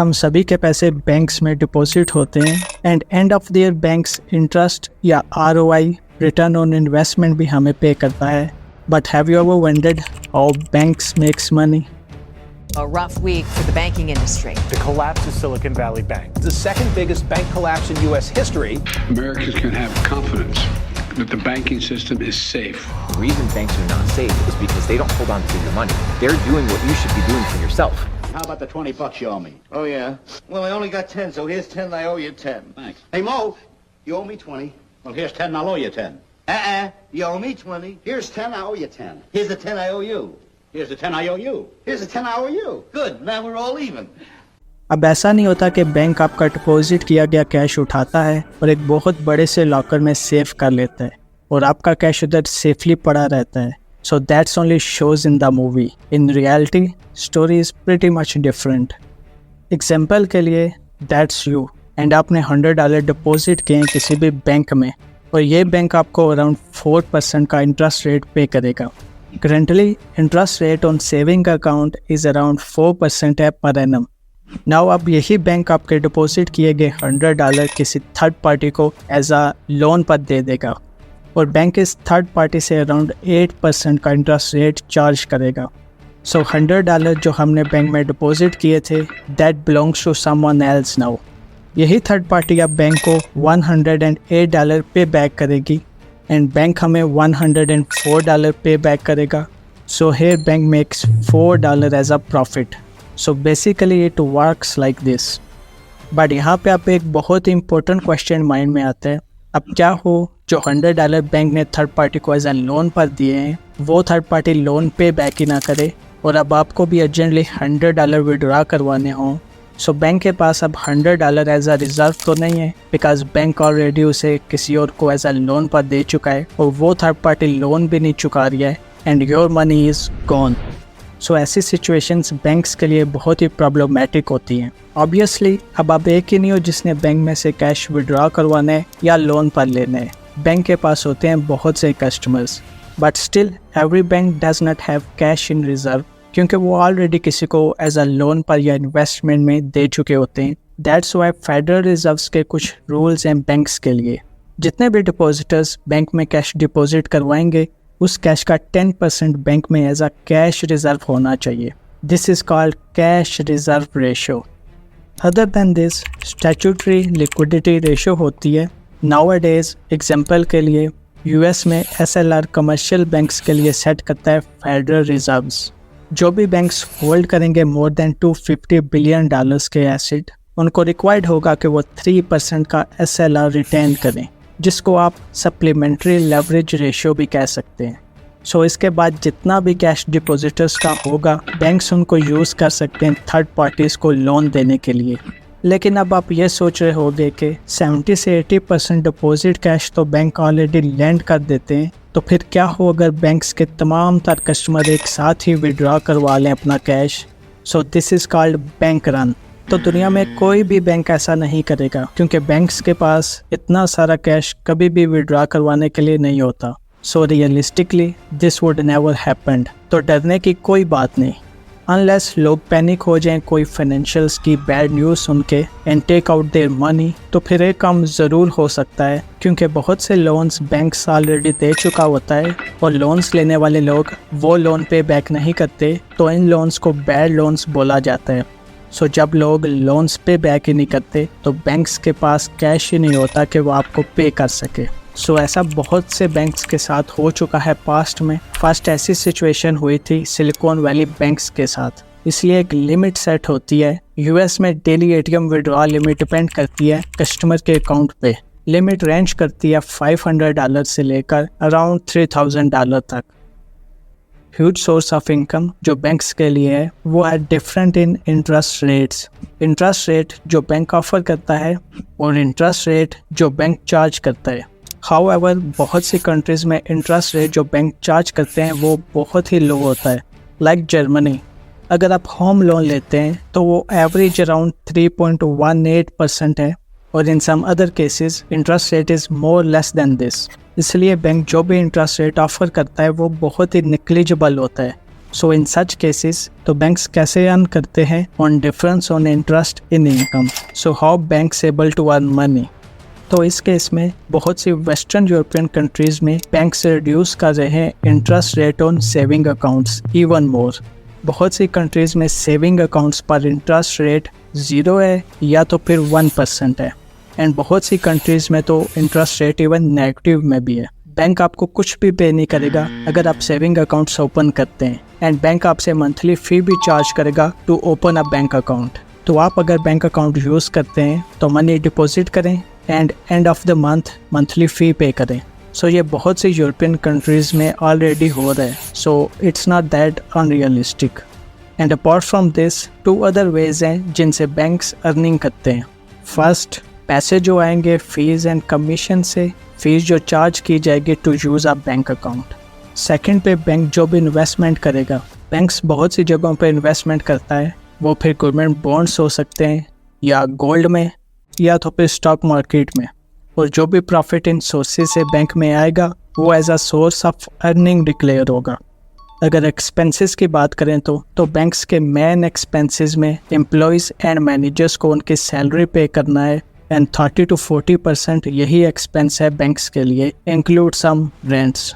हम सभी के पैसे बैंक्स में डिपॉजिट होते हैं and end of the year banks interest या आरओआई रिटर्न ऑन इन्वेस्टमेंट भी हमें पे करता है. But have you ever wondered how banks makes money? A rough week for the banking industry. The collapse of Silicon Valley Bank. The second biggest bank collapse in U.S. history. Americans can have confidence that the banking system is safe. The reason banks are not safe is because they don't hold on to your money. They're doing what you should be doing for yourself. How about the $20 you owe me? Oh, yeah? Well, I only got 10, so here's 10, I owe you 10. Thanks. Hey, Mo, you owe me 20. Well, here's 10, I'll owe you 10. You owe me 20. Here's 10, I owe you 10. Here's the 10 I owe you. Here's the 10 I owe you. Here's the 10 I owe you. Good, now we're all even. अब ऐसा नहीं होता कि bank आपका deposit किया गया cash उठाता है और एक बहुत बड़े से लॉकर में सेव कर लेता है और आपका कैश उधर सेफली पड़ा रहता है. So that's only shows in the movie. In reality story is pretty much different. Example के लिए दैट्स यू एंड आपने $100 डिपॉजिट किए हैं किसी भी बैंक में और ये बैंक आपको अराउंड 4% का इंटरेस्ट रेट पे करेगा. Currently, interest rate on saving account is around 4% है per annum. Now अब यही बैंक आपके डिपॉजिट किए गए $100 किसी थर्ड पार्टी को एज अ लोन पर दे देगा और बैंक इस थर्ड पार्टी से अराउंड 8% का इंटरेस्ट रेट चार्ज करेगा. सो $100 जो हमने बैंक में डिपॉजिट किए थे that belongs to someone else now. यही थर्ड पार्टी अब बैंक को $108 पे बैक करेगी एंड बैंक हमें $104 पे बैक करेगा. So here bank makes $4 as a profit. So basically it works like this. But यहाँ पे आप एक बहुत ही इंपॉर्टेंट क्वेश्चन माइंड में आता है. अब क्या हो जो $100 बैंक ने थर्ड पार्टी को एज अ लोन पर दिए हैं वो थर्ड पार्टी लोन पे बैक ही ना करे और अब आपको भी अर्जेंटली $100 विड्रॉ करवाने हों. सो बैंक के पास अब $100 एज अ रिज़र्व तो नहीं है बिकॉज बैंक ऑलरेडी उसे किसी और को एज अ लोन पर दे चुका है और वो थर्ड पार्टी लोन भी नहीं चुका रही है and your money is gone. So ऐसी सिचुएशंस बैंक्स के लिए बहुत ही प्रॉब्लमेटिक होती हैं. ऑब्वियसली अब आप एक ही नहीं हो जिसने बैंक में से कैश विड्रॉ करवाने या लोन पर लेने. बैंक के पास होते हैं बहुत से customers but still every bank does not have cash in reserve क्योंकि वो ऑलरेडी किसी को एज अ लोन पर या इन्वेस्टमेंट में दे चुके होते हैं. दैट्स वाई फेडरल रिजर्व्स के कुछ रूल्स हैं बैंक्स के लिए. जितने भी डिपॉजिटर्स बैंक में कैश डिपॉजिट करवाएंगे उस कैश का 10% बैंक में एज अ कैश रिजर्व होना चाहिए. This is called cash reserve ratio. Other than this statutory liquidity ratio होती है. नाउअडेज एग्जांपल के लिए यूएस में SLR कमर्शियल बैंक्स के लिए सेट करता है फेडरल रिजर्व्स. जो भी बैंक्स होल्ड करेंगे मोर देन $250 बिलियन के एसेट उनको रिक्वायर्ड होगा कि वो 3% का SLR रिटेन करें जिसको आप सप्लीमेंट्री लेवरेज रेशियो भी कह सकते हैं. सो इसके बाद जितना भी कैश डिपॉजिटर्स का होगा बैंक्स उनको यूज़ कर सकते हैं थर्ड पार्टीज़ को लोन देने के लिए. लेकिन अब आप ये सोच रहे होंगे कि 70 से 80% डिपॉजिट कैश तो बैंक ऑलरेडी लैंड कर देते हैं तो फिर क्या हो अगर बैंक्स के तमाम तर कस्टमर एक साथ ही विड्रॉ करवा लें अपना cash. So this is called bank run. तो दुनिया में कोई भी बैंक ऐसा नहीं करेगा क्योंकि बैंक्स के पास इतना सारा कैश कभी भी विड्रॉ करवाने के लिए नहीं होता. सो realistically this would never happened. तो डरने की कोई बात नहीं अनलेस लोग पैनिक हो जाएं कोई फाइनेंशियल्स की बैड न्यूज़ सुन के and take out their money. तो फिर एक काम ज़रूर हो सकता है क्योंकि बहुत से लोन्स बैंक्स ऑलरेडी दे चुका होता है और लोन्स लेने वाले लोग वो लोन पे बैक नहीं करते तो इन लोन्स को बैड लोन्स बोला जाता है. सो जब लोग लोन्स पे बैक ही नहीं करते तो बैंक्स के पास कैश ही नहीं होता कि वो आपको पे कर सके. सो ऐसा बहुत से बैंक्स के साथ हो चुका है पास्ट में. फर्स्ट ऐसी सिचुएशन हुई थी सिलिकॉन वैली बैंक्स के साथ. इसलिए एक लिमिट सेट होती है. यूएस में daily ATM withdraw limit depend करती है कस्टमर के अकाउंट पे. लिमिट रेंज करती है $500 से लेकर अराउंड $3,000 तक. ह्यूज सोर्स ऑफ इनकम जो बैंक्स के लिए है वो है different in interest rates. Interest rate जो बैंक ऑफर करता है और इंटरेस्ट रेट जो बैंक चार्ज करता है. हाउएवर बहुत सी कंट्रीज़ में इंटरेस्ट रेट जो बैंक चार्ज करते हैं वो बहुत ही लो होता है. लाइक जर्मनी अगर आप होम लोन लेते हैं तो वो एवरेज अराउंड 3.18% है और in some other cases interest rate is more less than this. इसलिए बैंक जो भी इंटरेस्ट रेट ऑफर करता है वो बहुत ही निग्लिजिबल होता है. सो इन सच केसेस तो बैंक्स कैसे अर्न करते हैं on difference on interest in income, so how banks able to earn money. तो इस केस में बहुत सी वेस्टर्न यूरोपियन कंट्रीज में बैंक्स रिड्यूस कर रहे हैं interest rate on saving accounts even more. बहुत सी कंट्रीज में सेविंग अकाउंट्स पर इंटरेस्ट रेट 0 है या तो फिर 1% है, एंड बहुत सी कंट्रीज में तो इंटरेस्ट रेट इवन नेगेटिव में भी है। बैंक आपको कुछ भी पे नहीं करेगा अगर आप सेविंग अकाउंट्स ओपन करते हैं, एंड बैंक आपसे मंथली फ़ी भी चार्ज करेगा to open a bank account. तो आप अगर बैंक अकाउंट यूज़ करते हैं तो मनी डिपॉजिट करें and end of the month monthly fee pay करें। सो ये बहुत सी यूरोपियन कंट्रीज़ में ऑलरेडी हो रहा है, so it's not that unrealistic. And apart from this 2 other ways हैं जिनसे बैंक्स अर्निंग करते हैं। फर्स्ट, पैसे जो आएंगे फीस एंड कमीशन से, फीस जो चार्ज की जाएगी to use a bank account. Second पे बैंक जो भी इन्वेस्टमेंट करेगा, बैंक्स बहुत सी जगहों पे इन्वेस्टमेंट करता है, वो फिर गवर्नमेंट बॉन्ड्स हो सकते हैं या गोल्ड में या तो फिर स्टॉक मार्केट में, और जो भी प्रॉफिट इन सोर्सेज से बैंक में आएगा वो as a source of earning declare होगा। अगर एक्सपेंसेस की बात करें तो बैंक्स के मेन एक्सपेंसेस में एम्प्लॉयज़ एंड मैनेजर्स को उनकी सैलरी पे करना है, एंड 30 to 40% यही एक्सपेंस है बैंक्स के लिए, include some rents.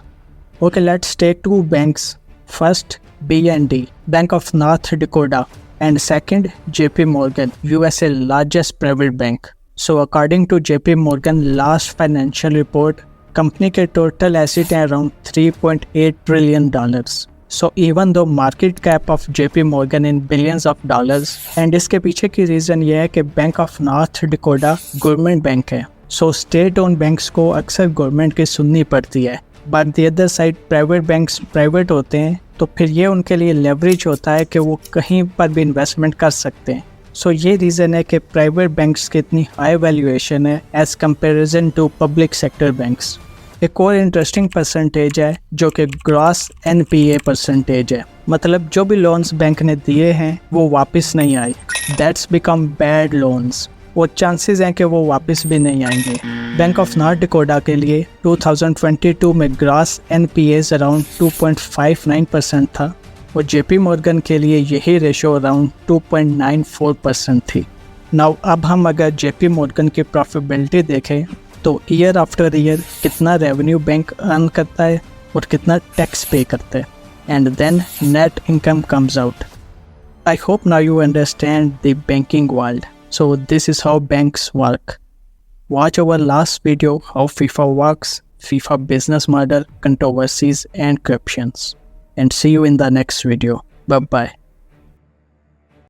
Okay, let's take 2 banks. First, BND, bank of North Dakota, and second, JP Morgan, USA largest private bank. So according to JP Morgan last financial report, company के total asset है around $3.8 trillion. So even though market cap of JP Morgan in billions of dollars, and इसके पीछे की reason ये है कि bank of North Dakota government bank है, सो state own banks को अक्सर गवर्नमेंट की सुननी पड़ती है, but the other side private banks private होते हैं, तो फिर ये उनके लिए लेवरेज होता है कि वो कहीं पर भी इन्वेस्टमेंट कर सकते हैं। सो ये रीज़न है कि प्राइवेट बैंक्स की इतनी हाई वैल्यूएशन है as comparison to public sector banks. एक और इंटरेस्टिंग परसेंटेज है जो कि ग्रॉस NPA परसेंटेज है, मतलब जो भी लोन्स बैंक ने दिए हैं वो वापस नहीं आए, दैट्स बिकम बैड लोन्स, वो चांसेस हैं कि वो वापस भी नहीं आएंगे। बैंक ऑफ नॉर्थ डकोटा के लिए 2022 में ग्रॉस NPAs अराउंड 2.59% था, और JP Morgan के लिए यही रेशो अराउंड 2.94% थी। नाउ अब हम अगर JP Morgan की प्रॉफिटेबिलिटी देखें तो ईयर आफ्टर ईयर कितना रेवेन्यू बैंक अर्न करता है और कितना टैक्स पे करता है, and then net income comes out. I hope now you understand the banking world. So this is how banks work. Watch our last video how FIFA works, FIFA business model, controversies and corruptions. And see you in the next video. Bye bye.